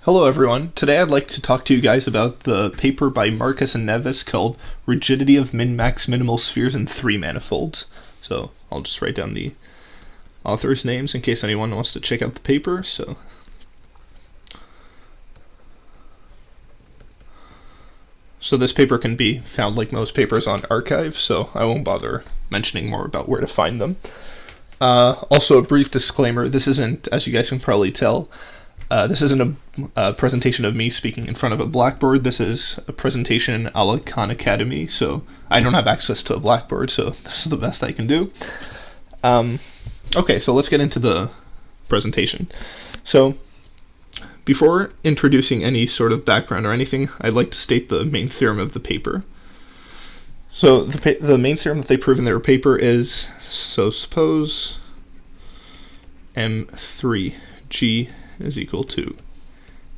Hello everyone. Today I'd like to talk to you guys about the paper by Marcus and Nevis called Rigidity of Min-Max Minimal Spheres in 3 Manifolds. So I'll just write down the authors' names in case anyone wants to check out the paper. So this paper can be found like most papers on arXiv, so I won't bother mentioning more about where to find them. Also a brief disclaimer, this isn't, as you guys can probably tell, this isn't a presentation of me speaking in front of a blackboard. This is a presentation a la Khan Academy, so I don't have access to a blackboard, so this is the best I can do. Okay, so let's get into the presentation. So before introducing any sort of background or anything, I'd like to state the main theorem of the paper. So the main theorem that they prove in their paper is, so suppose M3G is equal to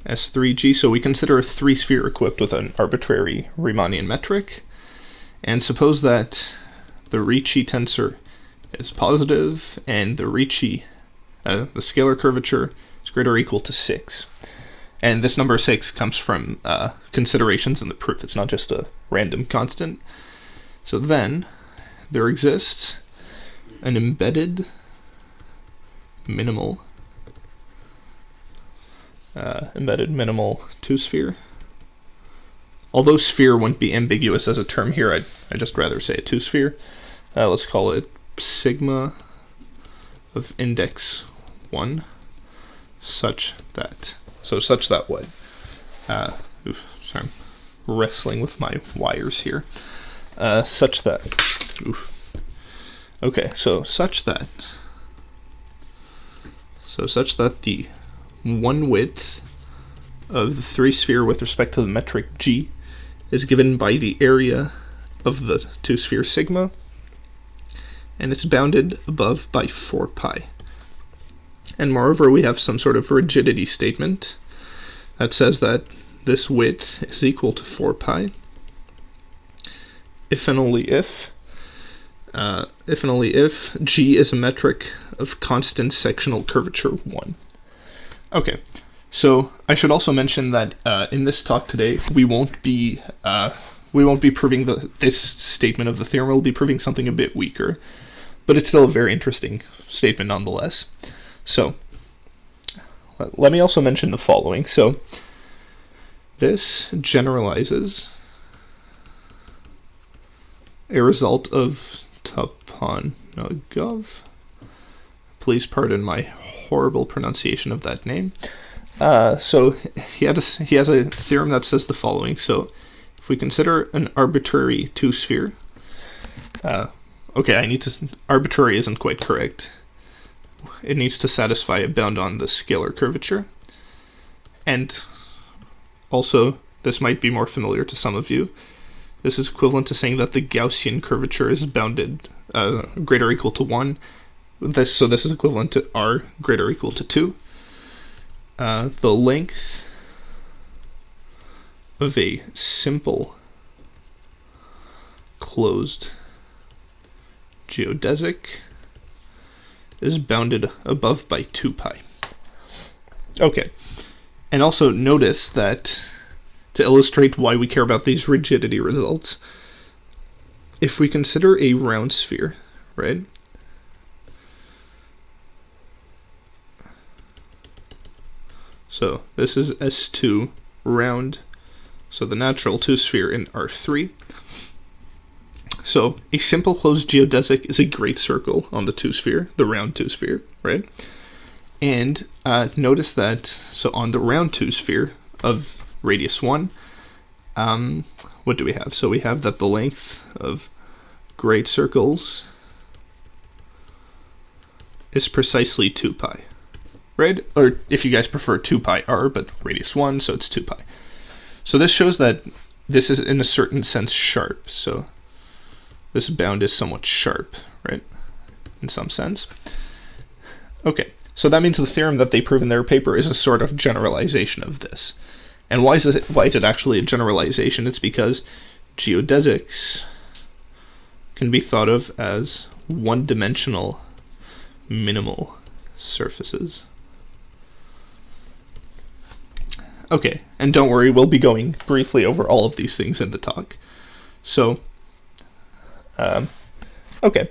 S3G, so we consider a 3-sphere equipped with an arbitrary Riemannian metric, and suppose that the Ricci tensor is positive and the Ricci, the scalar curvature, is greater or equal to 6. And this number 6 comes from considerations in the proof. It's not just a random constant. So then there exists an embedded minimal 2-sphere. Although sphere wouldn't be ambiguous as a term here, I'd just rather say a 2-sphere. Let's call it sigma of index 1 such that what? Sorry, I'm wrestling with my wires here. Such that the one width of the 3-sphere with respect to the metric G is given by the area of the 2-sphere sigma, and it's bounded above by 4 pi. And moreover, we have some sort of rigidity statement that says that this width is equal to 4 pi if and only if G is a metric of constant sectional curvature 1. Okay, so I should also mention that in this talk today, we won't be proving this statement of the theorem. We'll be proving something a bit weaker, but it's still a very interesting statement nonetheless. So let me also mention the following. So this generalizes a result of Toponogov. Please pardon my horrible pronunciation of that name. So he has a theorem that says the following. So if we consider an arbitrary 2-sphere, arbitrary isn't quite correct. It needs to satisfy a bound on the scalar curvature. And also, this might be more familiar to some of you. This is equivalent to saying that the Gaussian curvature is bounded greater or equal to 1. So this is equivalent to r greater or equal to 2. The length of a simple closed geodesic is bounded above by 2 pi. Okay, and also notice that to illustrate why we care about these rigidity results, if we consider a round sphere, right? So this is S2 round, so the natural 2-sphere in R3. So a simple closed geodesic is a great circle on the 2-sphere, the round 2-sphere, right? And notice that, so on the round 2-sphere of radius 1, what do we have? So we have that the length of great circles is precisely 2 pi. Right? Or if you guys prefer 2 pi r, but radius 1, so it's 2 pi. So this shows that this is in a certain sense sharp. So this bound is somewhat sharp, right? In some sense. Okay, so that means the theorem that they prove in their paper is a sort of generalization of this. And why is it actually a generalization? It's because geodesics can be thought of as one-dimensional minimal surfaces. Okay, and don't worry, we'll be going briefly over all of these things in the talk. So, okay,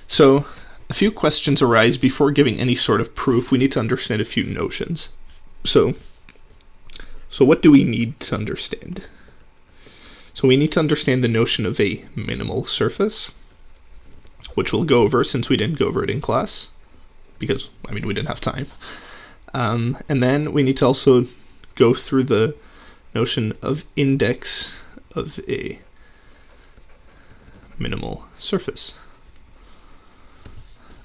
so a few questions arise before giving any sort of proof. We need to understand a few notions. So what do we need to understand? So we need to understand the notion of a minimal surface, which we'll go over since we didn't go over it in class, because, we didn't have time. And then we need to also go through the notion of index of a minimal surface.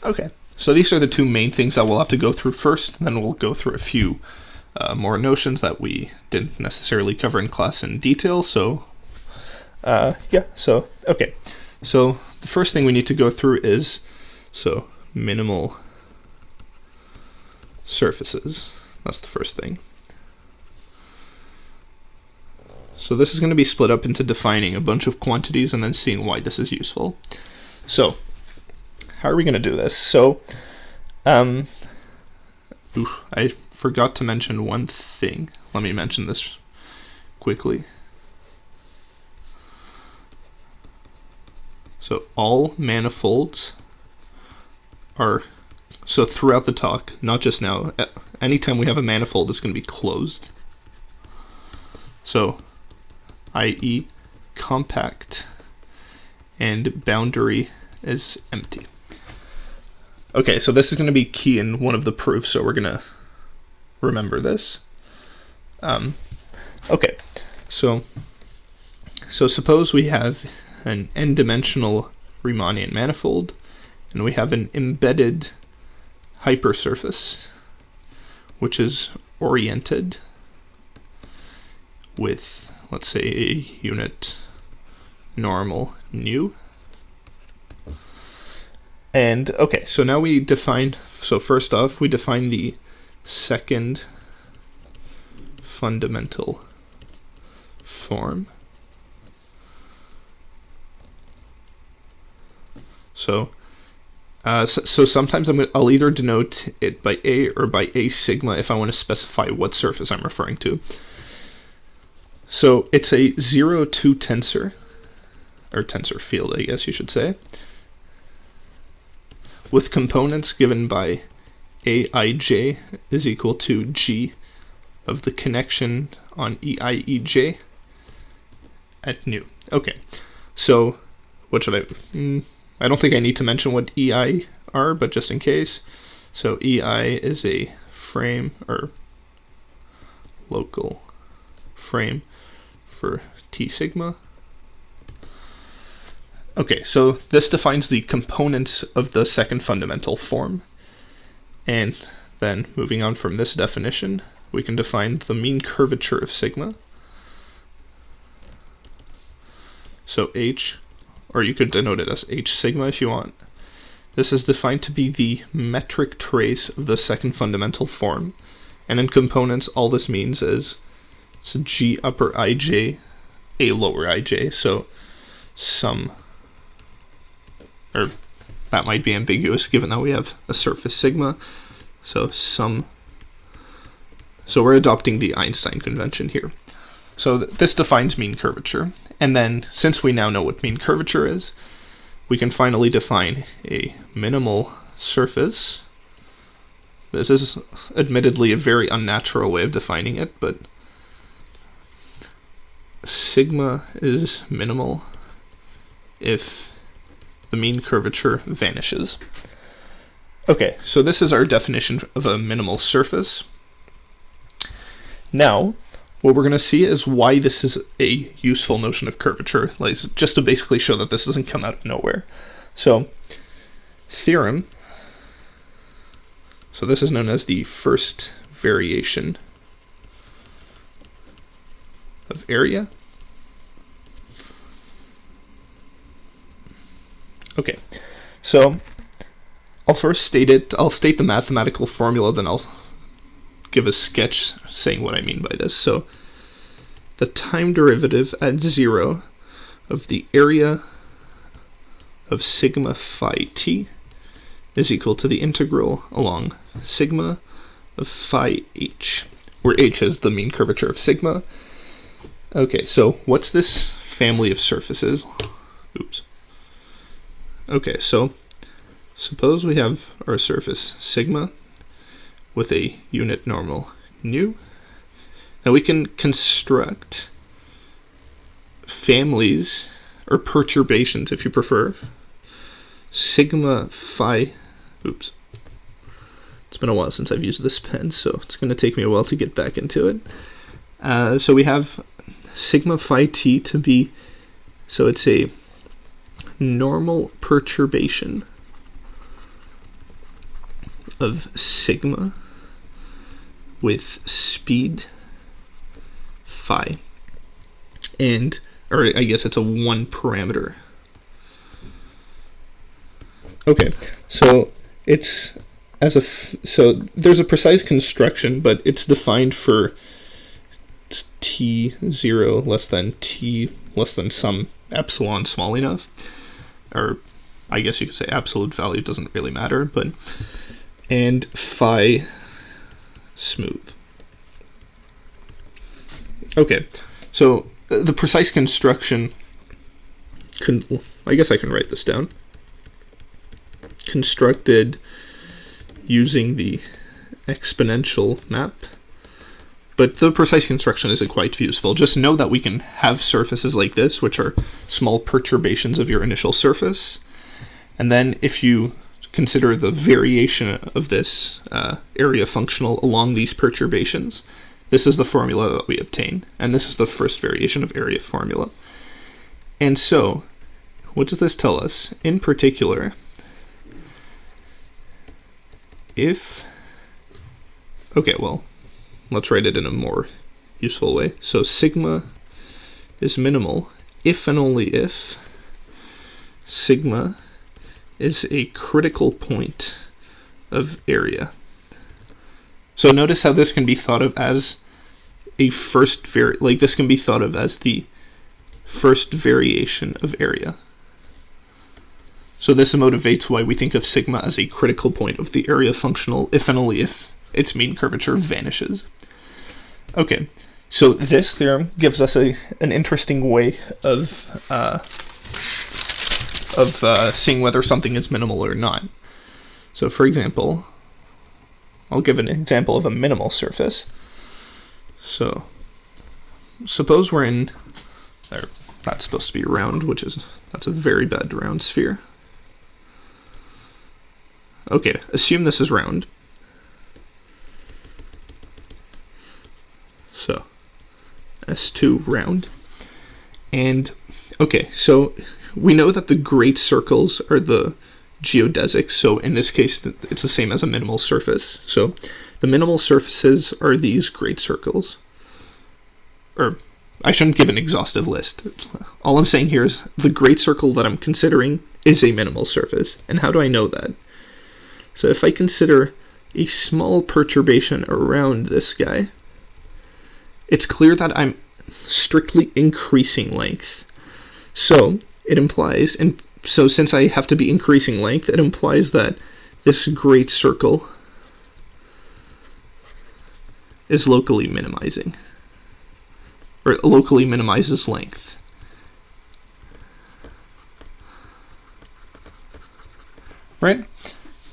Okay, so these are the two main things that we'll have to go through first, and then we'll go through a few more notions that we didn't necessarily cover in class in detail. So okay. So the first thing we need to go through is minimal surfaces. That's the first thing. So this is going to be split up into defining a bunch of quantities and then seeing why this is useful. So how are we going to do this? So I forgot to mention one thing. Let me mention this quickly. So all manifolds are, so throughout the talk, not just now, anytime we have a manifold, it's going to be closed. So, i.e. compact and boundary is empty. Okay, so this is going to be key in one of the proofs, so we're going to remember this. Okay, so suppose we have an n-dimensional Riemannian manifold, and we have an embedded hypersurface, which is oriented with, let's say, a unit normal nu. And okay, so now we define, so first off, we define the second fundamental form. So sometimes I'll either denote it by A or by A sigma if I want to specify what surface I'm referring to. So it's a 0-2 tensor, or tensor field, I guess you should say, with components given by Aij is equal to G of the connection on Eij at nu. Okay, so what should I don't think I need to mention what EI are, but just in case. So EI is a frame, or local frame for T sigma. Okay, so this defines the components of the second fundamental form. And then moving on from this definition, we can define the mean curvature of sigma. So H, or you could denote it as H sigma if you want. This is defined to be the metric trace of the second fundamental form. And in components, all this means is G upper ij, A lower ij, so some, or that might be ambiguous given that we have a surface sigma, so we're adopting the Einstein convention here. So this defines mean curvature, and then since we now know what mean curvature is, we can finally define a minimal surface. This is admittedly a very unnatural way of defining it, but sigma is minimal if the mean curvature vanishes. Okay, so this is our definition of a minimal surface. Now, what we're going to see is why this is a useful notion of curvature, like just to basically show that this doesn't come out of nowhere. So, theorem. So this is known as the first variation of area. Okay, so I'll first state it. I'll state the mathematical formula, then I'll give a sketch saying what I mean by this. So the time derivative at 0 of the area of sigma phi t is equal to the integral along sigma of phi h, where h is the mean curvature of sigma. Okay, so what's this family of surfaces? Oops. Okay, so suppose we have our surface sigma with a unit normal nu. Now we can construct families, or perturbations if you prefer, sigma phi, oops, it's been a while since I've used this pen, so it's going to take me a while to get back into it. So we have sigma phi t to be, so it's a normal perturbation of sigma with speed phi, and, or I guess it's a one parameter. Okay, so it's as a so there's a precise construction, but it's defined for t0 less than t less than some epsilon small enough, or I guess you could say absolute value, doesn't really matter, but, and phi smooth. Okay, so the precise construction, I guess I can write this down, constructed using the exponential map, but the precise construction isn't quite useful. Just know that we can have surfaces like this, which are small perturbations of your initial surface, and then if you consider the variation of this area functional along these perturbations, this is the formula that we obtain, and this is the first variation of area formula. And so, what does this tell us? In particular, if, okay, well, let's write it in a more useful way. So sigma is minimal if and only if sigma is a critical point of area. So notice how this can be thought of as a first this can be thought of as the first variation of area. So this motivates why we think of sigma as a critical point of the area functional if and only if its mean curvature vanishes. Okay, so this theorem gives us an interesting way of seeing whether something is minimal or not. So for example, I'll give an example of a minimal surface. So suppose we're in, that's supposed to be round, that's a very bad round sphere. Okay, assume this is round. So S2 round. And okay, so we know that the great circles are the geodesics, so in this case it's the same as a minimal surface. So the minimal surfaces are these great circles. Or I shouldn't give an exhaustive list. All I'm saying here is the great circle that I'm considering is a minimal surface. And how do I know that? So if I consider a small perturbation around this guy, it's clear that I'm strictly increasing length. So it implies, and so since I have to be increasing length, it implies that this great circle is locally minimizing, or locally minimizes length. Right?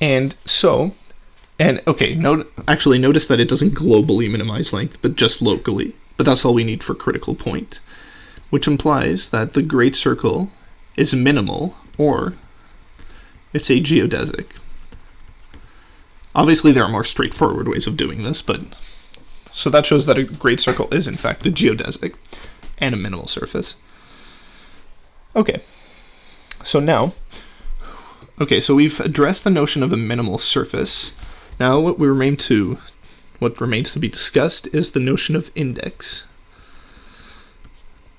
And so, and okay, notice that it doesn't globally minimize length, but just locally. But that's all we need for critical point, which implies that the great circle is minimal, or it's a geodesic. Obviously, there are more straightforward ways of doing this, but so that shows that a great circle is in fact a geodesic and a minimal surface. Okay, so now, so we've addressed the notion of a minimal surface. Now what remains to be discussed is the notion of index.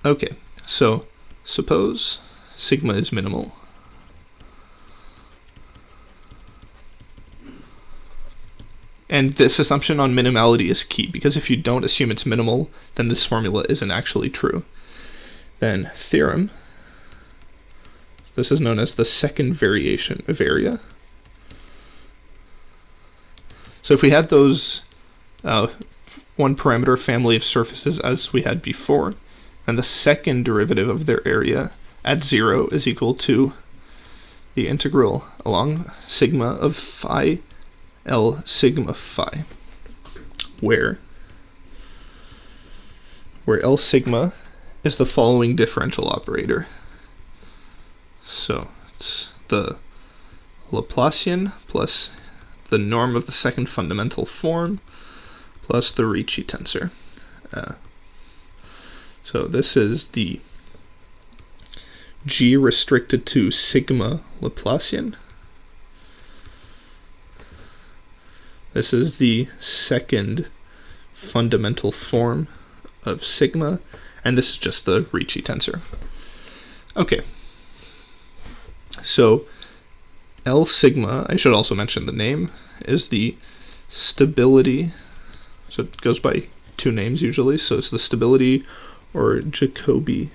Okay, so suppose sigma is minimal. And this assumption on minimality is key, because if you don't assume it's minimal, then this formula isn't actually true. Then theorem, this is known as the second variation of area. So if we had those, one parameter family of surfaces as we had before, and the second derivative of their area at 0 is equal to the integral along sigma of phi L sigma phi, where L sigma is the following differential operator. So it's the Laplacian plus the norm of the second fundamental form plus the Ricci tensor. So this is the G restricted to sigma Laplacian. This is the second fundamental form of sigma, and this is just the Ricci tensor. Okay, so L sigma, I should also mention the name, is the stability, so it goes by two names usually, so it's the stability or Jacobi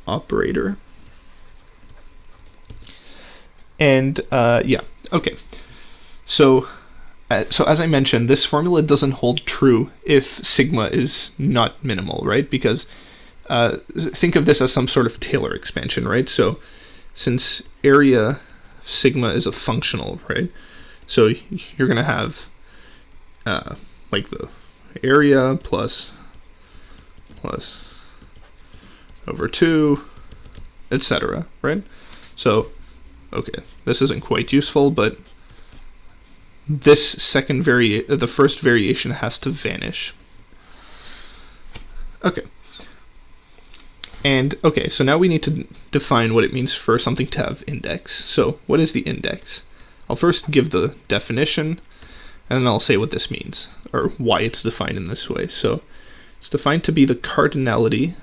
operator. And okay. So as I mentioned, this formula doesn't hold true if sigma is not minimal, right? Because think of this as some sort of Taylor expansion, right? So since area sigma is a functional, right? So you're going to have like the area plus over 2, etc., right? So, okay, this isn't quite useful, but this the first variation has to vanish. Okay. And, okay, so now we need to define what it means for something to have index. So, what is the index? I'll first give the definition, and then I'll say what this means, or why it's defined in this way. So, it's defined to be the cardinality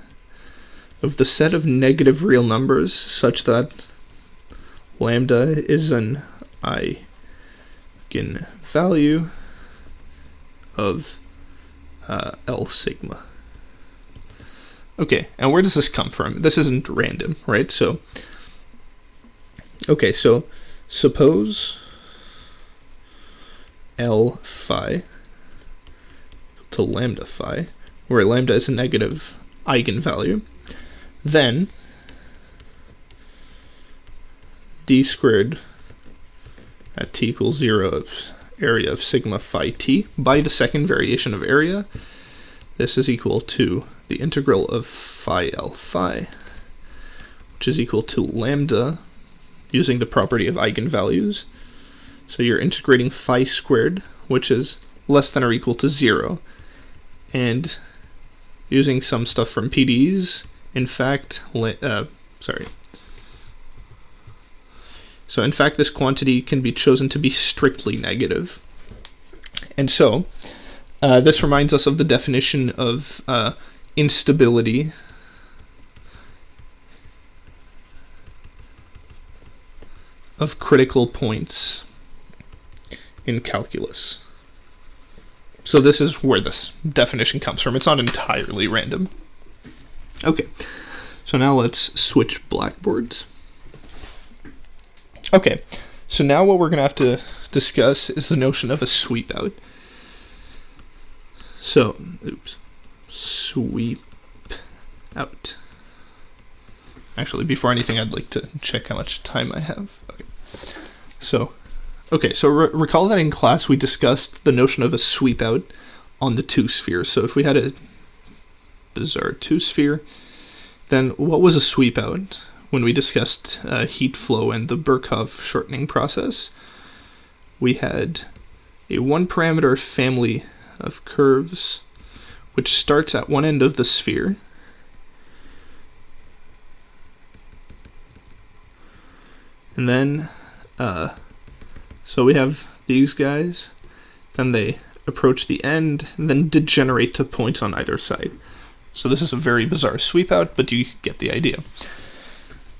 of the set of negative real numbers such that lambda is an eigenvalue of L sigma. Okay, and where does this come from? This isn't random, right? So, okay, so suppose L phi to lambda phi, where lambda is a negative eigenvalue, then d squared at t equals 0 of area of sigma phi t by the second variation of area, this is equal to the integral of phi L phi, which is equal to lambda using the property of eigenvalues. So you're integrating phi squared, which is less than or equal to 0, and using some stuff from PDEs, in fact, So in fact, this quantity can be chosen to be strictly negative. And so, this reminds us of the definition of instability of critical points in calculus. So this is where this definition comes from. It's not entirely random. Okay, so now let's switch blackboards. Okay, so now what we're going to have to discuss is the notion of a sweep out. So, sweep out. Actually, before anything, I'd like to check how much time I have. Okay, so recall that in class we discussed the notion of a sweep out on the two spheres. So if we had a bizarre two sphere, then what was a sweep out? When we discussed heat flow and the Birkhoff shortening process, we had a one-parameter family of curves which starts at one end of the sphere and then so we have these guys, then they approach the end and then degenerate to points on either side. So this is a very bizarre sweep out, but you get the idea.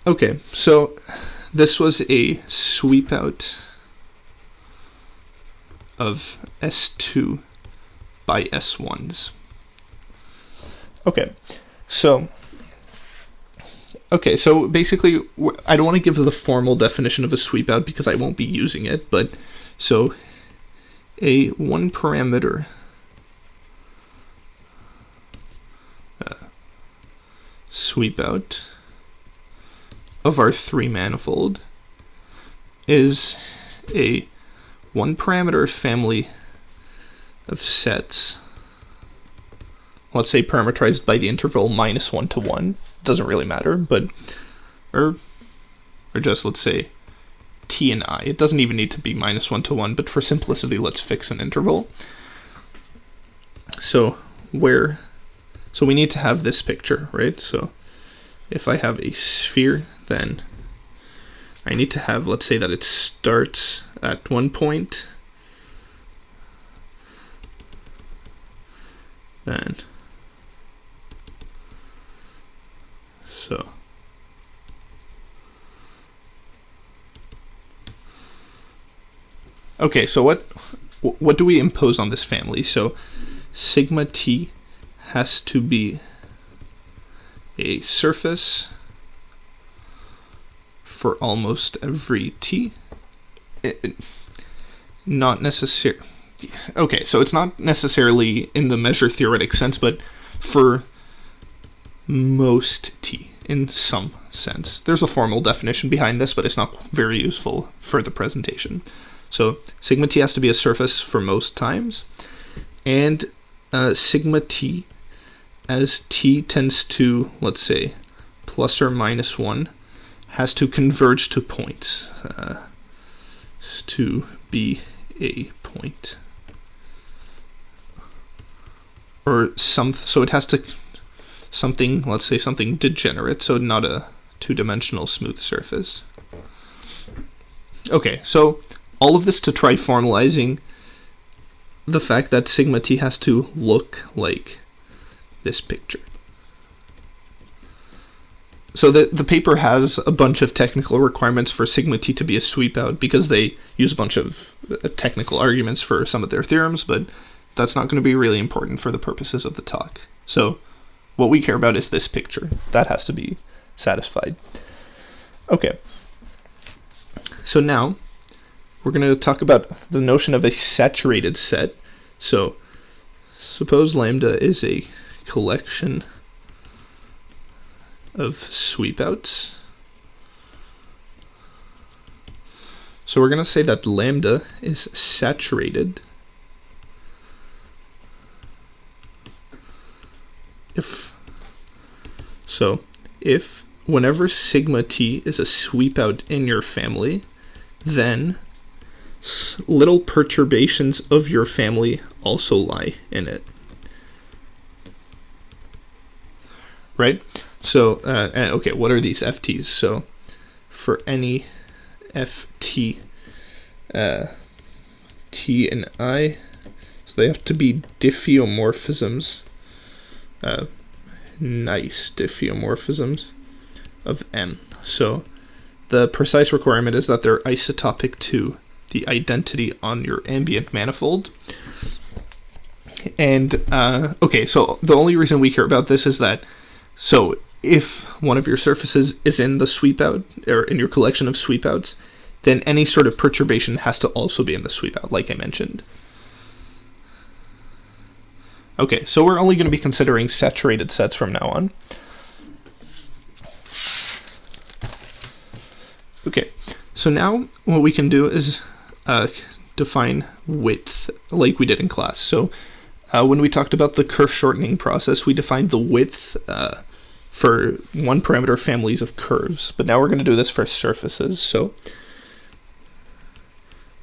Okay, so this was a sweep out of S2 by S1s. Okay, so basically, I don't want to give the formal definition of a sweep out because I won't be using it, but so a one parameter sweep out of our 3 manifold is a 1-parameter family of sets, let's say parameterized by the interval -1 to 1. Doesn't really matter, but or just let's say t and I. It doesn't even need to be -1 to 1, but for simplicity, let's fix an interval. So we need to have this picture, right? So if I have a sphere, then I need to have, let's say that it starts at one point, then so okay, so what do we impose on this family? So sigma t has to be a surface for almost every t. Not necessary. Okay, so it's not necessarily in the measure theoretic sense, but for most t in some sense. There's a formal definition behind this, but it's not very useful for the presentation. So sigma t has to be a surface for most times, and sigma t, as t tends to, let's say, plus or minus 1, has to converge to points, to be a point. Or so it has to, let's say something degenerate, so not a 2-dimensional smooth surface. Okay, so all of this to try formalizing the fact that sigma t has to look like this picture. So the paper has a bunch of technical requirements for sigma t to be a sweep out, because they use a bunch of technical arguments for some of their theorems, but that's not going to be really important for the purposes of the talk. So what we care about is this picture. That has to be satisfied. Okay. So now we're going to talk about the notion of a saturated set. So suppose lambda is a collection of sweep outs. So we're going to say that lambda is saturated if whenever sigma t is a sweep out in your family, then little perturbations of your family also lie in it. Right? So, okay, what are these FTs? So, for any FT, T and I, so they have to be diffeomorphisms, nice diffeomorphisms of M. So, the precise requirement is that they're isotopic to the identity on your ambient manifold. And, okay, so the only reason we care about this is that, so if one of your surfaces is in the sweep out, or in your collection of sweep outs, then any sort of perturbation has to also be in the sweep out, like I mentioned. Okay, so we're only going to be considering saturated sets from now on. Okay, so now what we can do is define width like we did in class. So when we talked about the curve shortening process, we defined the width for 1-parameter families of curves, but now we're going to do this for surfaces. So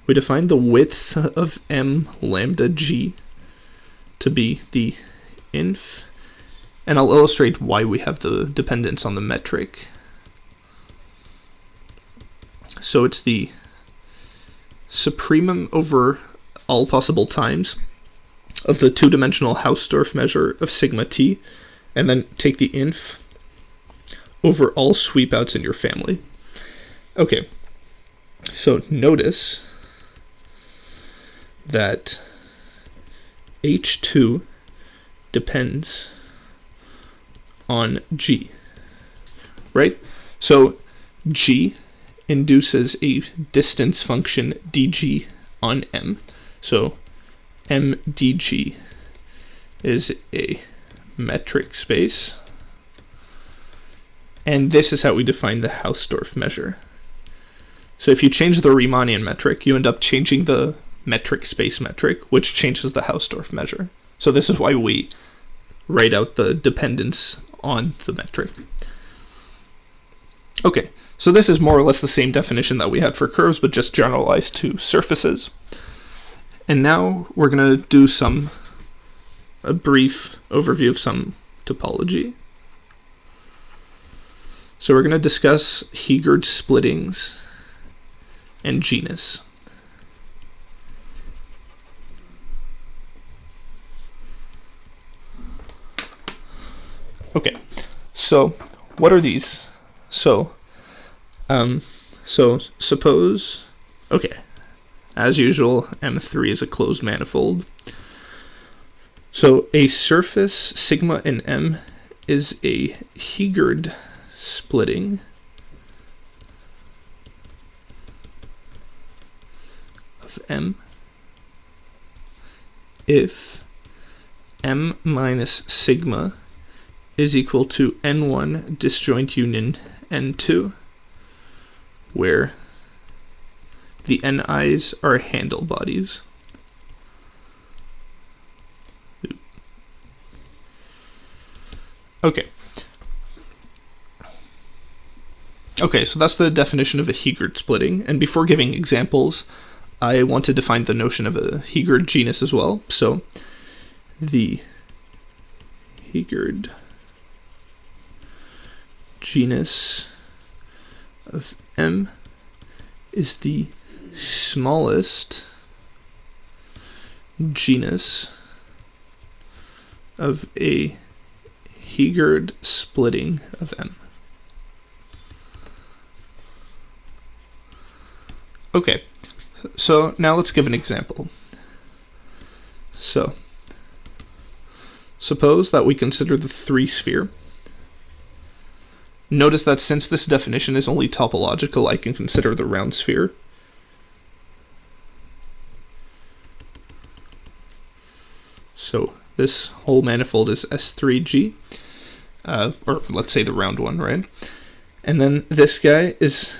we define the width of M lambda G to be the inf, and I'll illustrate why we have the dependence on the metric. So it's the supremum over all possible times of the 2-dimensional Hausdorff measure of sigma t, and then take the inf over all sweep outs in your family. Okay, so notice that H2 depends on G, right? So G induces a distance function dg on M. So M dg is a metric space And this is how we define the Hausdorff measure. So if you change the Riemannian metric, you end up changing the metric space metric, which changes the Hausdorff measure. So this is why we write out the dependence on the metric. Okay, so this is more or less the same definition that we had for curves, but just generalized to surfaces. And now we're going to do a brief overview of some topology. So we're going to discuss Heegard splittings and genus. Okay, so what are these? So suppose, okay, as usual, M3 is a closed manifold. So a surface sigma in M is a Heegard splitting of M if M minus sigma is equal to N1 disjoint union N2, where the Ni's are handle bodies. Okay. Okay, so that's the definition of a Heegard splitting, and before giving examples, I want to define the notion of a Heegard genus as well. So the Heegard genus of M is the smallest genus of a Heegard splitting of M. Okay, so now let's give an example. So suppose that we consider the 3-sphere. Notice that since this definition is only topological, I can consider the round sphere. So this whole manifold is S3G, or let's say the round one, right? And then this guy is,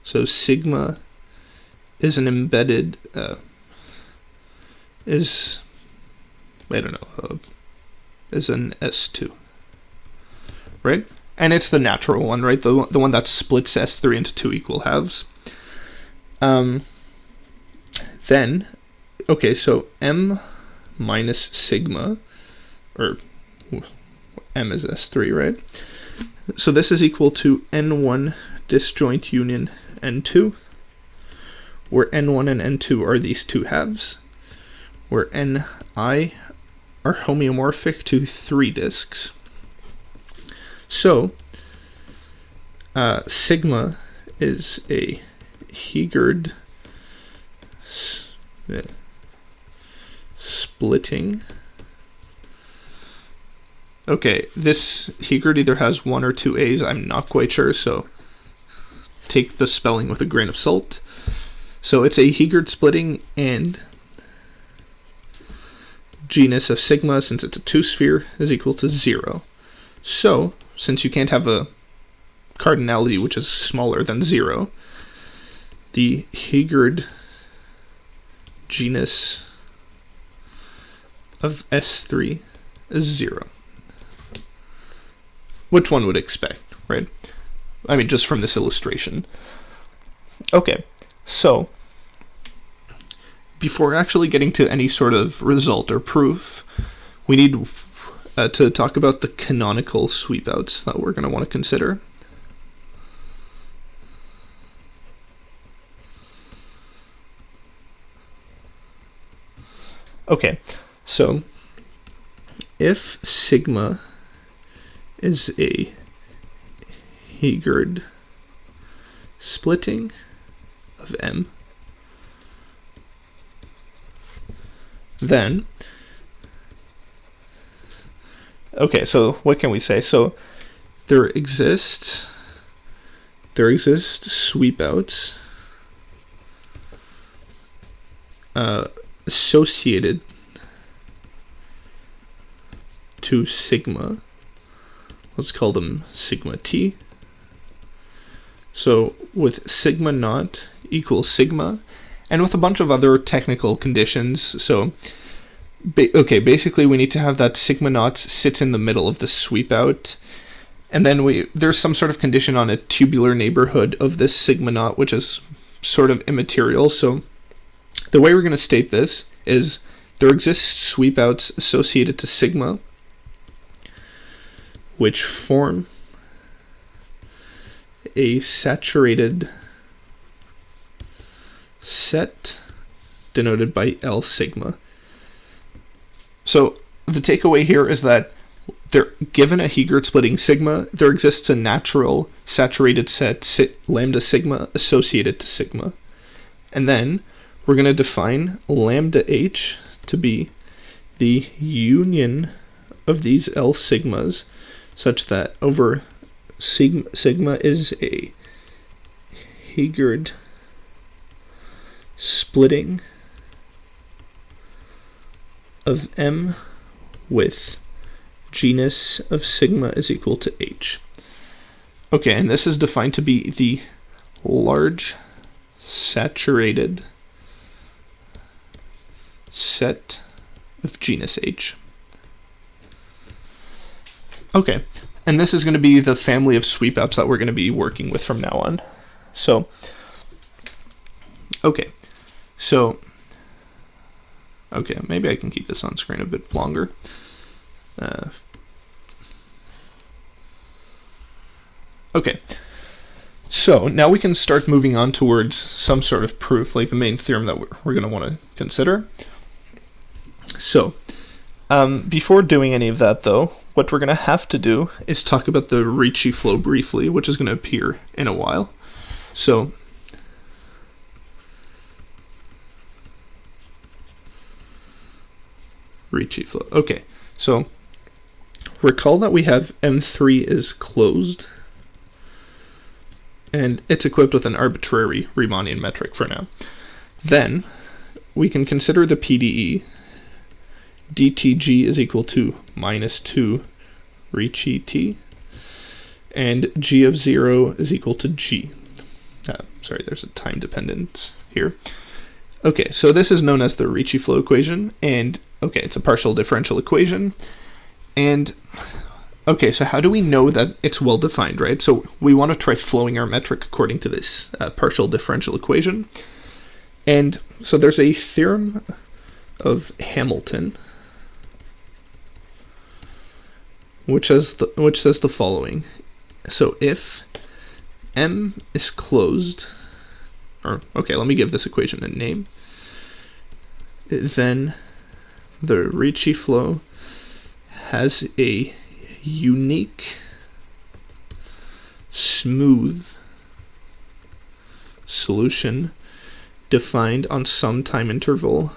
so sigma is an embedded, is an S2, right? And it's the natural one, right? The one that splits S3 into 2 equal halves. Then, okay, so M minus sigma, or M is S3, right? So this is equal to N1 disjoint union N2, where N1 and N2 are these 2 halves, where Ni are homeomorphic to 3 disks. So, sigma is a Heegard splitting. Okay, this Heegard either has 1 or 2 A's, I'm not quite sure, so take the spelling with a grain of salt. So it's a Heegard splitting, and genus of sigma, since it's a 2-sphere, is equal to 0. So, since you can't have a cardinality which is smaller than 0, the Heegard genus of S3 is 0. Which one would expect, right? I mean, just from this illustration. Okay, so before actually getting to any sort of result or proof, we need to talk about the canonical sweepouts that we're going to want to consider. Okay, so if sigma is a Heegard splitting of M, then, okay, so what can we say? So there exist sweepouts associated to sigma let's call them sigma t. So with sigma naught equals sigma, and with a bunch of other technical conditions. So basically we need to have that sigma naught sits in the middle of the sweep out, and then there's some sort of condition on a tubular neighborhood of this sigma naught, which is sort of immaterial. So the way we're going to state this is there exists sweep outs associated to sigma which form a saturated set denoted by L sigma. So the takeaway here is that given a Hegert splitting sigma, there exists a natural saturated set lambda sigma associated to sigma. And then we're going to define lambda h to be the union of these L sigmas such that over sigma is a Hegert splitting of M with genus of sigma is equal to h. Okay, and this is defined to be the large saturated set of genus H. Okay, and this is going to be the family of sweep outs that we're going to be working with from now on. So, okay, maybe I can keep this on screen a bit longer. Okay, so now we can start moving on towards some sort of proof, like the main theorem that we're going to want to consider. So, before doing any of that though, what we're going to have to do is talk about the Ricci flow briefly, which is going to appear in a while. So, Ricci flow. Okay, so recall that we have M3 is closed, and it's equipped with an arbitrary Riemannian metric for now. Then we can consider the PDE. dTg is equal to minus 2 Ricci t, and g of 0 is equal to g. Sorry, there's a time dependence here. Okay, so this is known as the Ricci flow equation, and okay, it's a partial differential equation. And okay, so how do we know that it's well defined, right? So we want to try flowing our metric according to this partial differential equation. And so there's a theorem of Hamilton which says the following. So if M is closed, or okay, let me give this equation a name, then the Ricci flow has a unique smooth solution defined on some time interval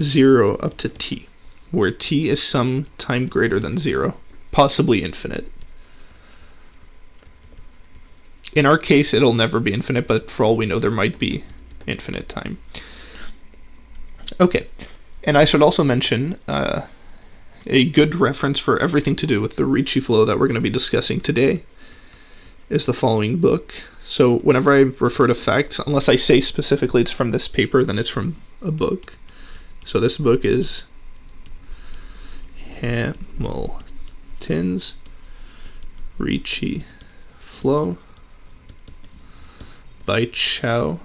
0 up to t, where t is some time greater than 0, possibly infinite. In our case, it'll never be infinite, but for all we know, there might be infinite time. Okay, and I should also mention a good reference for everything to do with the Ricci flow that we're going to be discussing today is the following book. So whenever I refer to facts, unless I say specifically it's from this paper, then it's from a book. So this book is Hamilton's Ricci flow by Chow,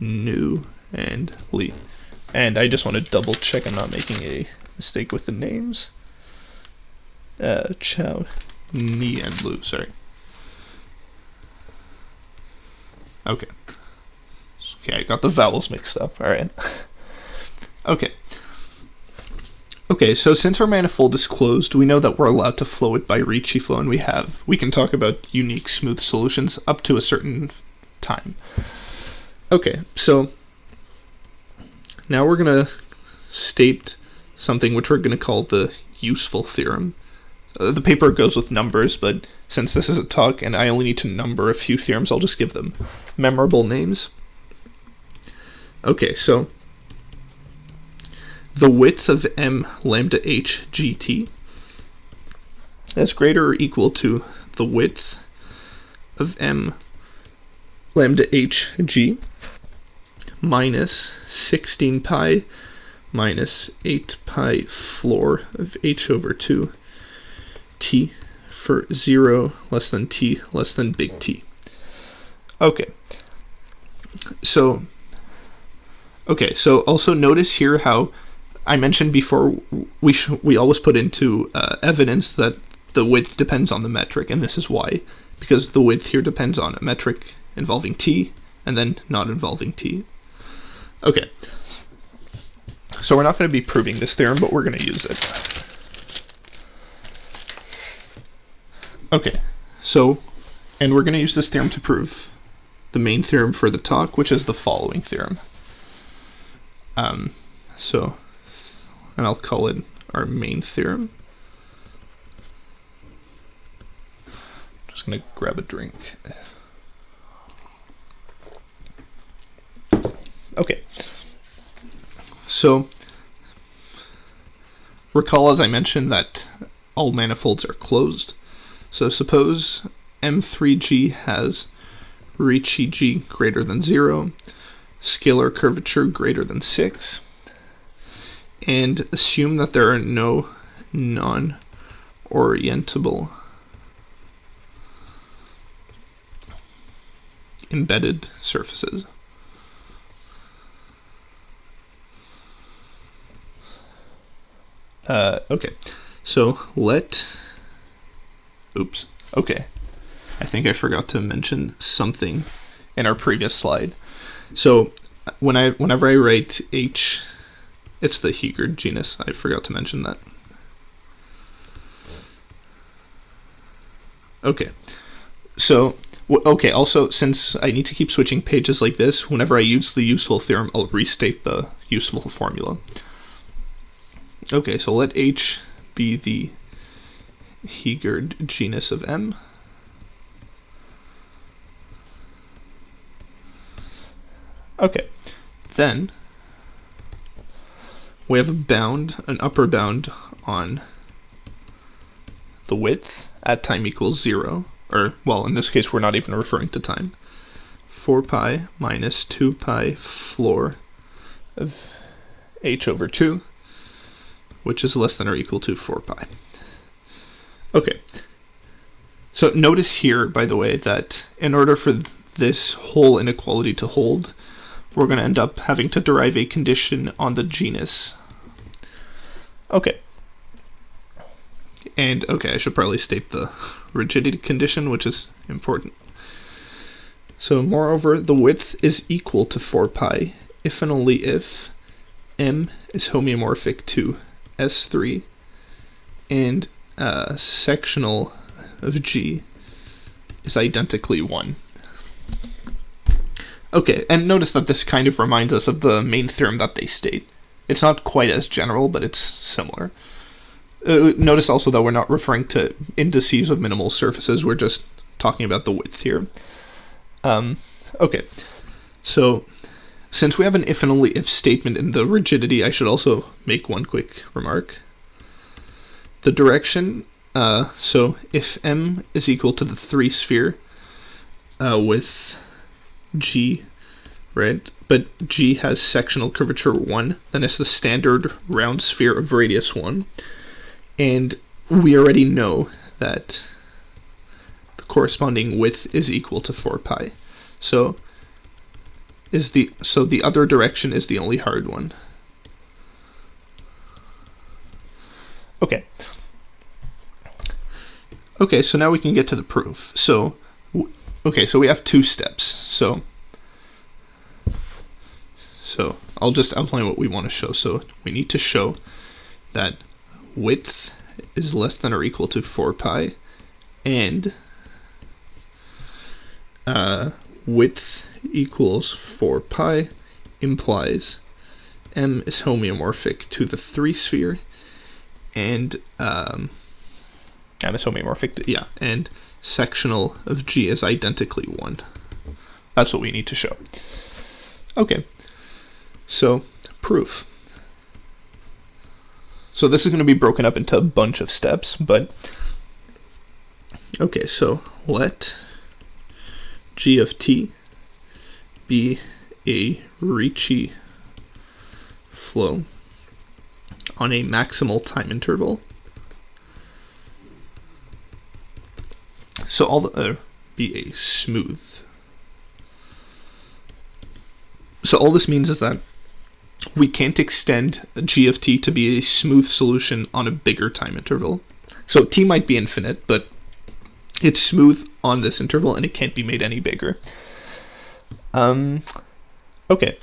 New, and Lee. And I just want to double check I'm not making a mistake with the names. Chow, Ni, and Lu, sorry. Okay. Okay, I got the vowels mixed up, alright. Okay, so since our manifold is closed, we know that we're allowed to flow it by Ricci flow, and we can talk about unique smooth solutions up to a certain time. Okay, so now we're going to state something which we're going to call the useful theorem. The paper goes with numbers, but since this is a talk and I only need to number a few theorems, I'll just give them memorable names. Okay, so the width of M lambda h gt is greater or equal to the width of m lambda h g minus 16 pi minus 8 pi floor of h over 2 t for 0 less than t less than big T. Okay. So also notice here how I mentioned before we always put into evidence that the width depends on the metric, and this is why, because the width here depends on a metric involving t and then not involving t. Okay, so we're not going to be proving this theorem, but we're going to use it. Okay, and we're going to use this theorem to prove the main theorem for the talk, which is the following theorem. And I'll call it our main theorem. Just gonna grab a drink. Okay. So recall, as I mentioned, that all manifolds are closed. So suppose M3G has Ricci G greater than 0, scalar curvature greater than 6, and assume that there are no non-orientable embedded surfaces. Okay, so okay. I think I forgot to mention something in our previous slide. So whenever I write H, it's the Hegard genus. I forgot to mention that. Okay. So, also, since I need to keep switching pages like this, whenever I use the useful theorem, I'll restate the useful formula. Okay, so let H be the Hegard genus of M. Okay, then we have an upper bound on the width at time equals 0, or, well, in this case we're not even referring to time. 4 pi minus 2 pi floor of h over 2, which is less than or equal to 4 pi. Okay, so notice here, by the way, that in order for this whole inequality to hold, we're going to end up having to derive a condition on the genus. Okay. And, okay, I should probably state the rigidity condition, which is important. So, moreover, the width is equal to 4 pi if and only if M is homeomorphic to S3 and sectional of G is identically 1. Okay, and notice that this kind of reminds us of the main theorem that they state. It's not quite as general, but it's similar. Notice also that we're not referring to indices of minimal surfaces, we're just talking about the width here. Okay, so since we have an if and only if statement in the rigidity, I should also make one quick remark. The direction, so if M is equal to the 3 sphere with G, right? But G has sectional curvature 1, then it's the standard round sphere of radius 1. And we already know that the corresponding width is equal to 4 pi. So the other direction is the only hard one. Okay. Okay, so now we can get to the proof. So we have 2 steps. So I'll just outline what we want to show. So we need to show that width is less than or equal to 4 pi, and width equals 4 pi implies M is homeomorphic to the 3 sphere, and M is homeomorphic to, and sectional of G is identically 1. That's what we need to show. Okay, so proof. So this is going to be broken up into a bunch of steps, but Okay, so let g of t be a Ricci flow on a maximal time interval. So all the be a smooth. So all this means is that we can't extend g of t to be a smooth solution on a bigger time interval. So t might be infinite, but it's smooth on this interval and it can't be made any bigger. Okay.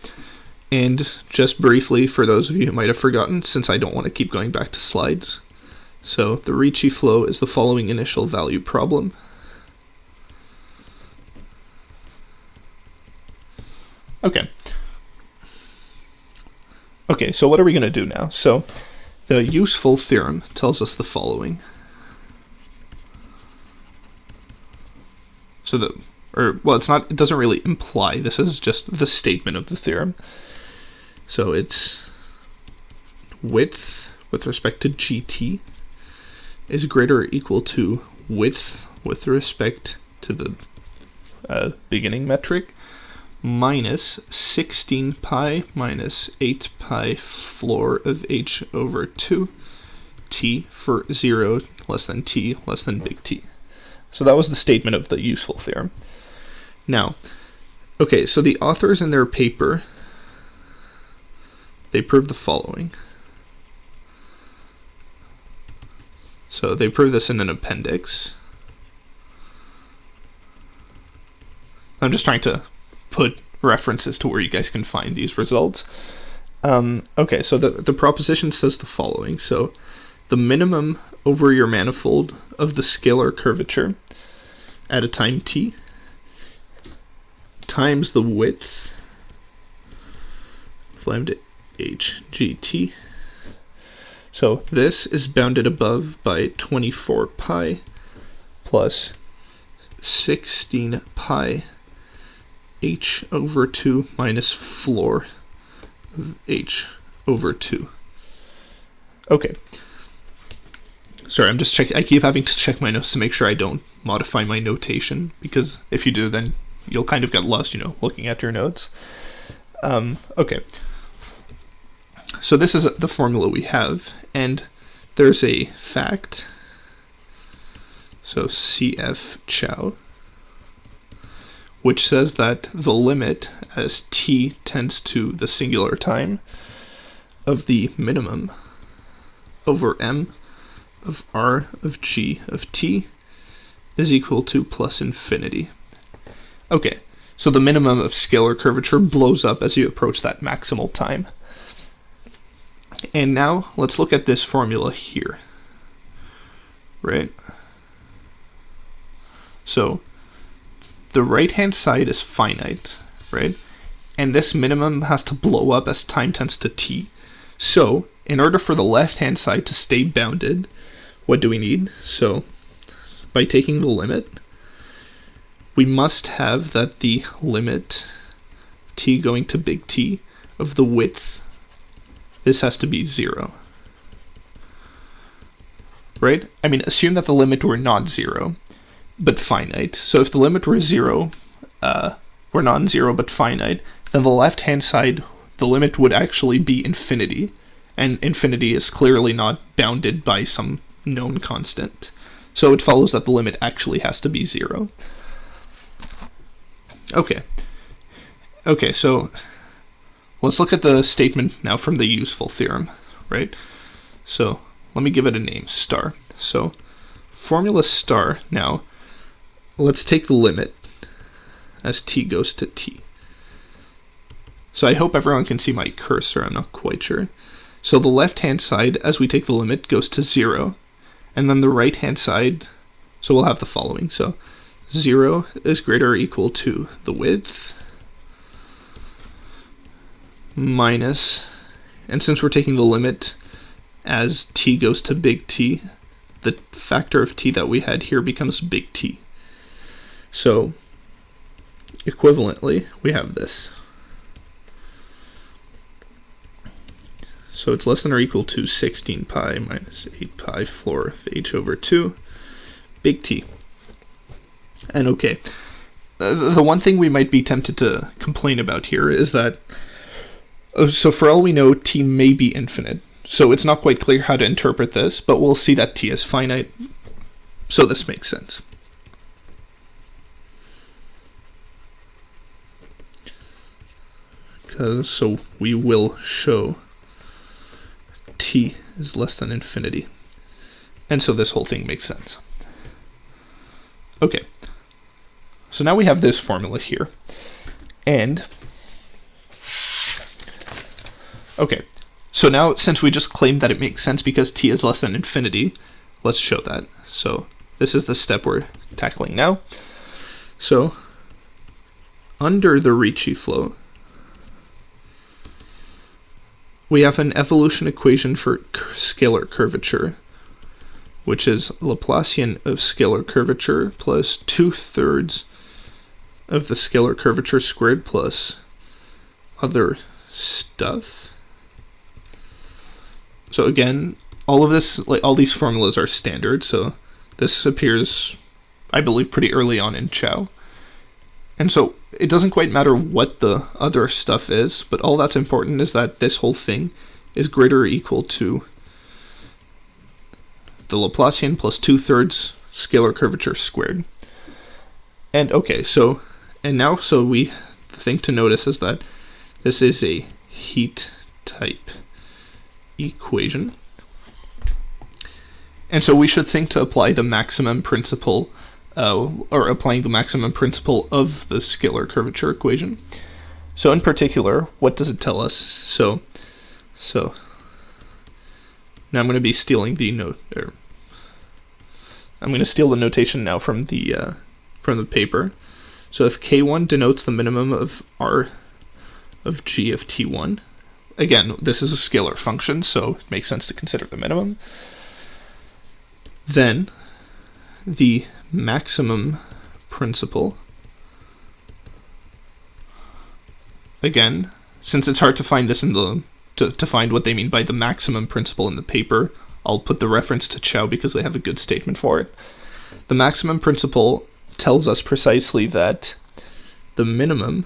And just briefly, for those of you who might have forgotten, since I don't want to keep going back to slides, so the Ricci flow is the following initial value problem. Okay. Okay, so what are we going to do now? So the useful theorem tells us the following. So it doesn't really imply, this is just the statement of the theorem. So it's width with respect to gt is greater or equal to width with respect to the beginning metric minus 16 pi minus 8 pi floor of h over 2 t for 0 less than t less than big T. So that was the statement of the useful theorem. Now, okay, so the authors in their paper, they prove the following. So they prove this in an appendix. I'm just trying to put references to where you guys can find these results. Okay, so the proposition says the following. So the minimum over your manifold of the scalar curvature at a time t times the width of lambda hgt. So this is bounded above by 24 pi plus 16 pi h over 2 minus floor of h over 2. Okay. Sorry, I'm just checking. I keep having to check my notes to make sure I don't modify my notation, because if you do, then you'll kind of get lost, looking at your notes. Okay. So this is the formula we have, and there's a fact. So CF Chow, which says that the limit as t tends to the singular time of the minimum over m of r of g of t is equal to plus infinity. Okay, so the minimum of scalar curvature blows up as you approach that maximal time. And now let's look at this formula here, right? So the right-hand side is finite, right? And this minimum has to blow up as time tends to t. So in order for the left-hand side to stay bounded, what do we need? So by taking the limit, we must have that the limit t going to big T of the width, this has to be 0. Right? I mean, assume that the limit were not 0, but finite. So if the limit were 0, were non-zero but finite, then the left-hand side, the limit would actually be infinity, and infinity is clearly not bounded by some known constant. So it follows that the limit actually has to be 0. Okay, so let's look at the statement now from the useful theorem, right? So let me give it a name, star. So formula star, now let's take the limit as t goes to t. So I hope everyone can see my cursor, I'm not quite sure. So the left-hand side, as we take the limit, goes to 0. And then the right-hand side, so we'll have the following. So 0 is greater or equal to the width minus, and since we're taking the limit as t goes to big T, the factor of t that we had here becomes big T. So equivalently, we have this. So it's less than or equal to 16 pi minus 8 pi floor of h over 2, big T. And okay, the one thing we might be tempted to complain about here is that, so for all we know, t may be infinite. So it's not quite clear how to interpret this, but we'll see that t is finite, so this makes sense. So we will show t is less than infinity. And so this whole thing makes sense. Okay, so now we have this formula here. And, okay, so now since we just claimed that it makes sense because t is less than infinity, let's show that. So this is the step we're tackling now. So under the Ricci flow, we have an evolution equation for scalar curvature, which is Laplacian of scalar curvature plus 2/3 of the scalar curvature squared plus other stuff. So again, all of this, like all these formulas are standard, so this appears, I believe, pretty early on in Chow. And so it doesn't quite matter what the other stuff is, but all that's important is that this whole thing is greater or equal to the Laplacian plus 2/3 scalar curvature squared. And okay, so, and now, so the thing to notice is that this is a heat type equation. And so we should think to apply the maximum principle, or applying the maximum principle of the scalar curvature equation. So in particular, what does it tell us? So now I'm going to be stealing the I'm going to steal the notation now from the paper. So if K1 denotes the minimum of R of G of T1, again, this is a scalar function, so it makes sense to consider the minimum. Then the maximum principle, again, since it's hard to find this in the to find what they mean by the maximum principle in the paper, I'll put the reference to Chow because they have a good statement for it. The maximum principle tells us precisely that the minimum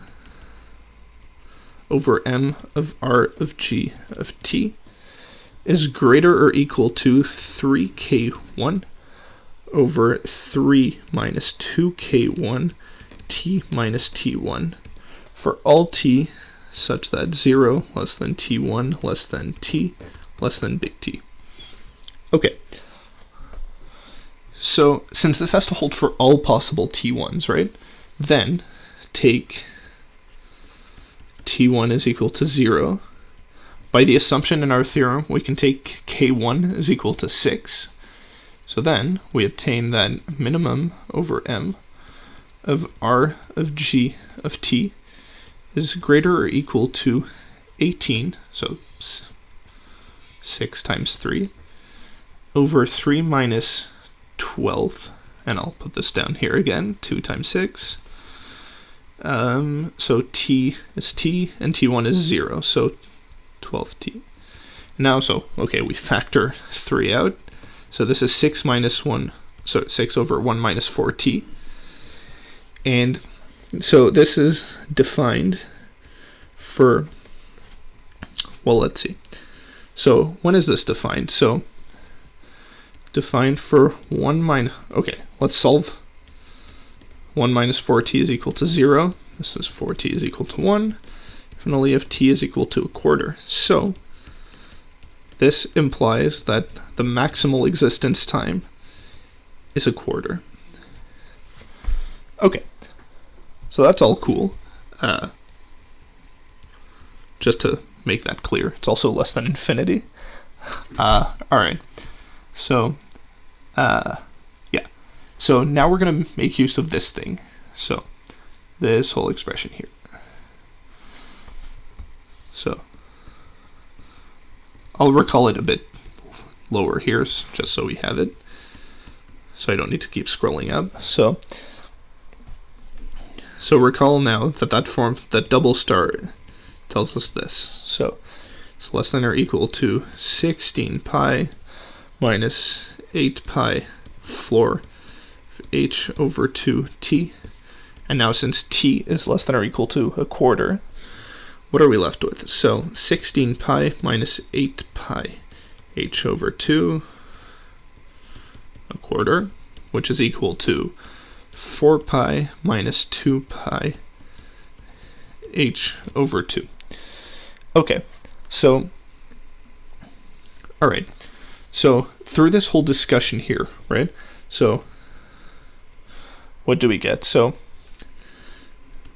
over m of R of G of T is greater or equal to 3k1 over 3 minus 2k1 t minus t1 for all t such that 0 less than t1 less than t less than big T. Okay, so since this has to hold for all possible t1s, right, then take t1 is equal to 0. By the assumption in our theorem, we can take k1 is equal to 6. So then we obtain that minimum over m of R of G of T is greater or equal to 18, so 6 times 3, over 3 minus 12, and I'll put this down here again, 2 times 6. So t is t, and t1 is 0, so 12t. Now, so, okay, we factor 3 out. So this is 6 minus 1, so 6 over 1 minus 4t. And so this is defined for, well, let's see. So when is this defined? So defined for 1 minus, okay, let's solve 1 minus 4t is equal to 0. This is 4t is equal to 1. And only if t is equal to a quarter. So this implies that the maximal existence time is a quarter. Okay, so that's all cool. Just to make that clear, it's also less than infinity. Alright, so yeah. So now we're going to make use of this thing. So this whole expression here. So I'll recall it a bit lower here, just so we have it, so I don't need to keep scrolling up. So recall now that that double star tells us this. So it's less than or equal to 16 pi minus 8 pi floor h over 2t. And now since t is less than or equal to a quarter, what are we left with? So 16 pi minus 8 pi h over 2 a quarter, which is equal to 4 pi minus 2 pi h over 2. Okay, so, all right, so through this whole discussion here, right, so what do we get? So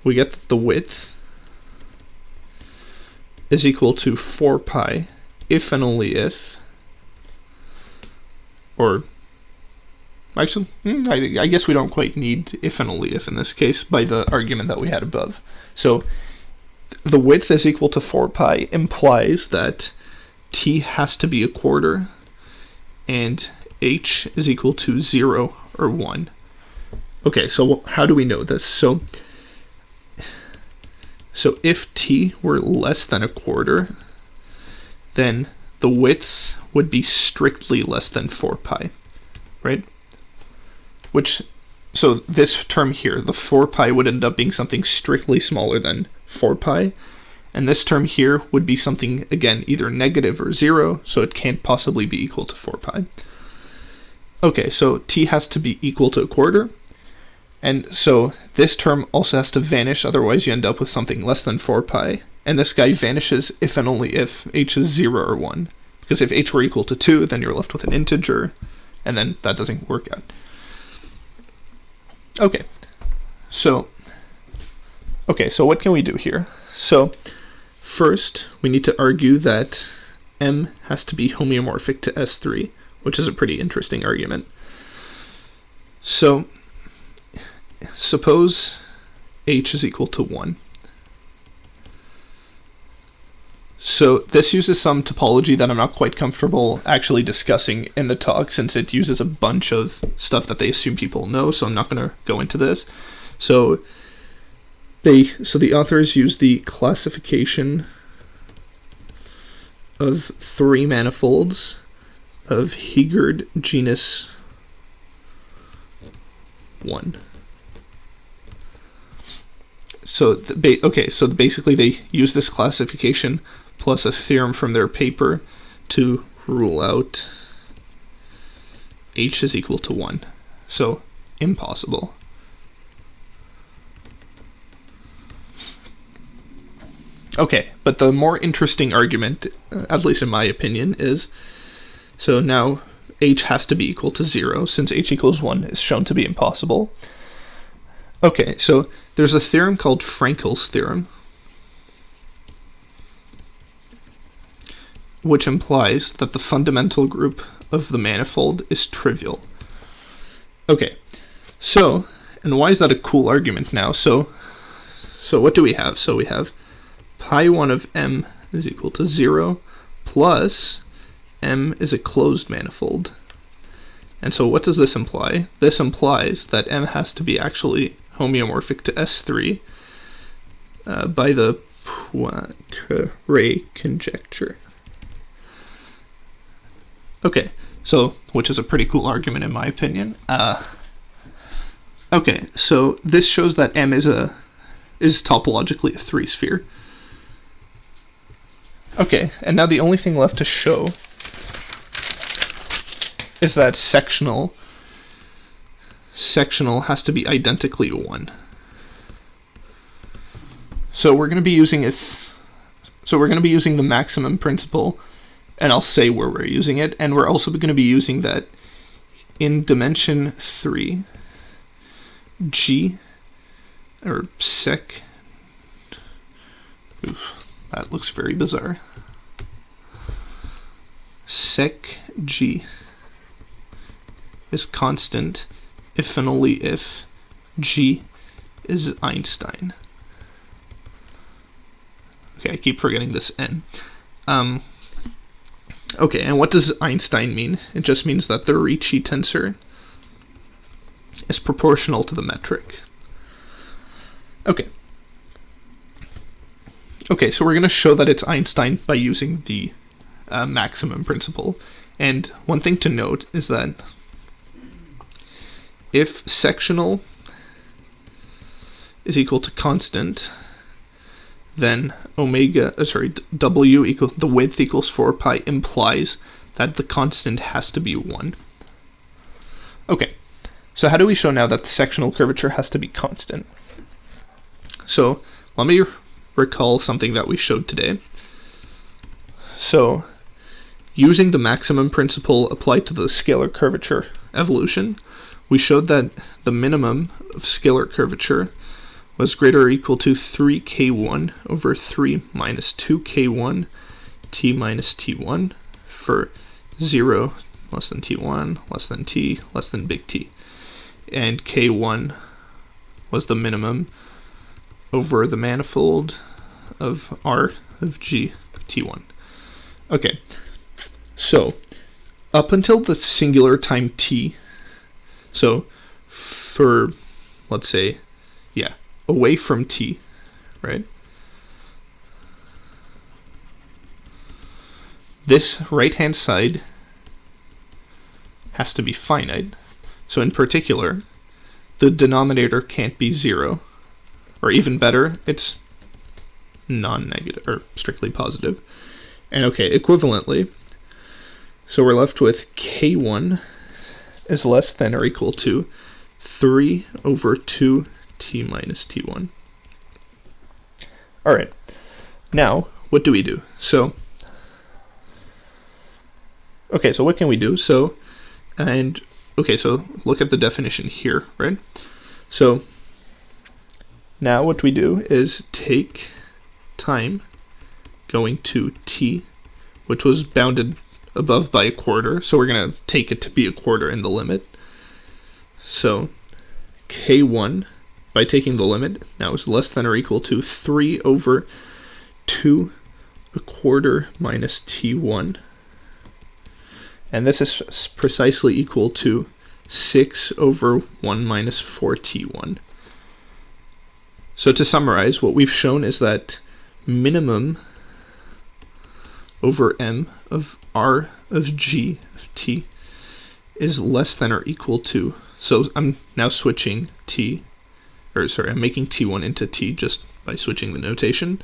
we get that the width is equal to 4 pi if and only if, or actually, I guess we don't quite need if and only if in this case by the argument that we had above. So the width is equal to 4 pi implies that t has to be a quarter and h is equal to 0 or 1. Okay, so how do we know this? So if t were less than a quarter, then the width would be strictly less than 4 pi, right? So this term here, the 4 pi would end up being something strictly smaller than 4 pi, and this term here would be something, again, either negative or 0, so it can't possibly be equal to 4 pi. Okay, so t has to be equal to a quarter, and so this term also has to vanish, otherwise you end up with something less than 4 pi, and this guy vanishes if and only if h is 0 or 1, because if h were equal to 2, then you're left with an integer, and then that doesn't work out. Okay, so what can we do here? So first, we need to argue that M has to be homeomorphic to S3, which is a pretty interesting argument. So suppose H is equal to 1. So this uses some topology that I'm not quite comfortable actually discussing in the talk, since it uses a bunch of stuff that they assume people know, so I'm not going to go into this. So the authors use the classification of 3 manifolds of Hegard genus 1. So basically they use this classification plus a theorem from their paper to rule out h is equal to 1. So impossible. Okay, but the more interesting argument, at least in my opinion, is so now h has to be equal to 0, since h equals 1 is shown to be impossible. Okay, so there's a theorem called Frankel's theorem, which implies that the fundamental group of the manifold is trivial. Okay, so, and why is that a cool argument now? So what do we have? So we have pi 1 of M is equal to 0 plus M is a closed manifold. And so what does this imply? This implies that M has to be actually homeomorphic to S3 by the Poincare conjecture. Okay, so, which is a pretty cool argument in my opinion. Okay, so this shows that M is topologically a 3-sphere. Okay, and now the only thing left to show is that sectional has to be identically 1. So we're going to be using the maximum principle, and I'll say where we're using it, and we're also going to be using that in dimension 3, G, or sec, that looks very bizarre, sec G is constant if and only if G is Einstein. Okay, I keep forgetting this N. Okay, and what does Einstein mean? It just means that the Ricci tensor is proportional to the metric. Okay. Okay, so we're going to show that it's Einstein by using the maximum principle. And one thing to note is that if sectional is equal to constant, then W equal the width equals 4 pi implies that the constant has to be 1. Okay, so how do we show now that the sectional curvature has to be constant? So let me recall something that we showed today. So using the maximum principle applied to the scalar curvature evolution, we showed that the minimum of scalar curvature was greater or equal to 3k1 over 3 minus 2k1 t minus t1 for 0 less than t1 less than t less than big T. And k1 was the minimum over the manifold of R of G T1. Okay, so up until the singular time T, so for, let's say, away from T, right? This right-hand side has to be finite. So in particular, the denominator can't be 0. Or even better, it's non-negative, or strictly positive. And okay, equivalently, so we're left with k1 is less than or equal to 3 over 2 t minus t1. All right, now what do we do? So, okay, so what can we do? So look at the definition here, right? So now what we do is take time going to t, which was bounded above by a quarter, so we're going to take it to be a quarter in the limit. So k1, by taking the limit, now is less than or equal to 3 over 2 a quarter minus t1. And this is precisely equal to 6 over 1 minus 4t1. So to summarize, what we've shown is that minimum over m of R of G of t is less than or equal to, so I'm now switching I'm making t1 into t just by switching the notation.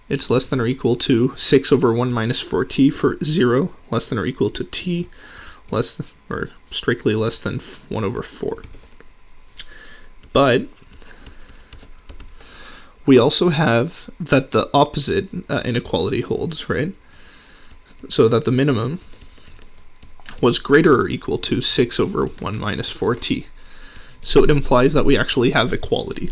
It's less than or equal to 6 over 1 minus 4t for 0 less than or equal to t less than, or strictly less than 1 over 4. But we also have that the opposite inequality holds, right? So that the minimum was greater or equal to 6 over 1 minus 4t. So it implies that we actually have equality.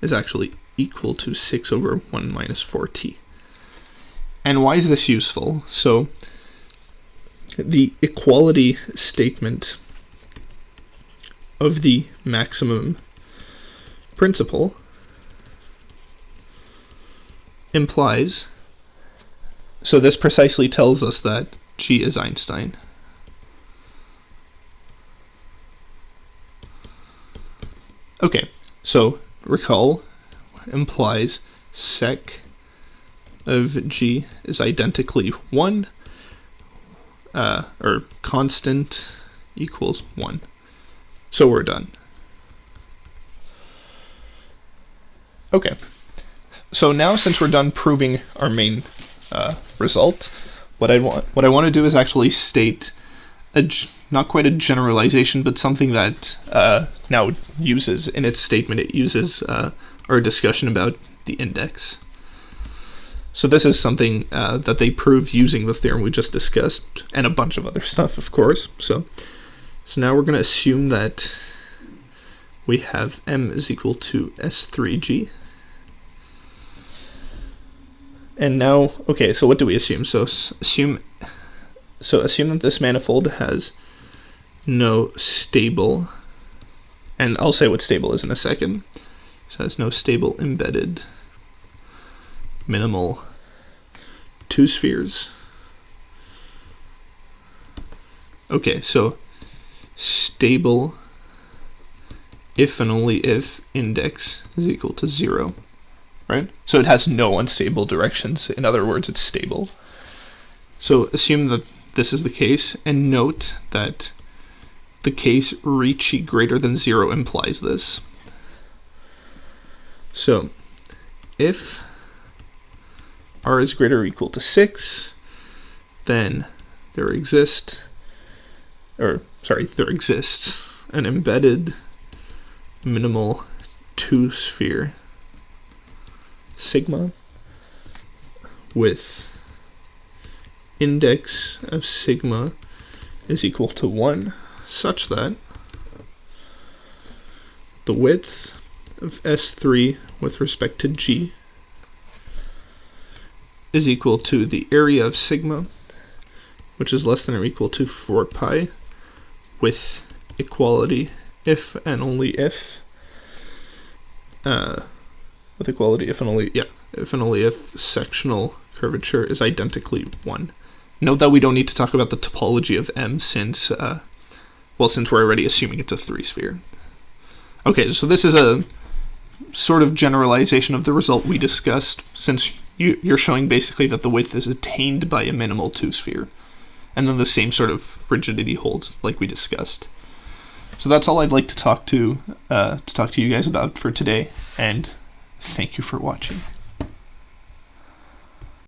Is actually equal to 6 over 1 minus 4t. And why is this useful? So the equality statement of the maximum principle implies, so this precisely tells us that G is Einstein. Okay, so recall implies sec of G is identically 1, or constant equals 1. So we're done. Okay, so now since we're done proving our main result, what I want to do is actually state not quite a generalization, but something that now uses in its statement, it uses our discussion about the index. So this is something that they prove using the theorem we just discussed, and a bunch of other stuff, of course. So now we're going to assume that we have m is equal to S3G. And now, okay, so what do we assume? So assume that this manifold has no stable, and I'll say what stable is in a second. So it has no stable embedded minimal two spheres. Okay, so stable if and only if index is equal to 0. Right? So it has no unstable directions. In other words, it's stable. So assume that this is the case, and note that the case Ricci greater than 0 implies this. So if r is greater or equal to 6, then there exists an embedded minimal 2-sphere sigma with index of sigma is equal to 1, such that the width of S3 with respect to G is equal to the area of sigma, which is less than or equal to 4 pi, with equality if and only if sectional curvature is identically 1. Note that we don't need to talk about the topology of M since we're already assuming it's a 3-sphere. Okay, so this is a sort of generalization of the result we discussed, since you're showing basically that the width is attained by a minimal 2-sphere. And then the same sort of rigidity holds like we discussed. So that's all I'd like to talk to you guys about for today, and thank you for watching.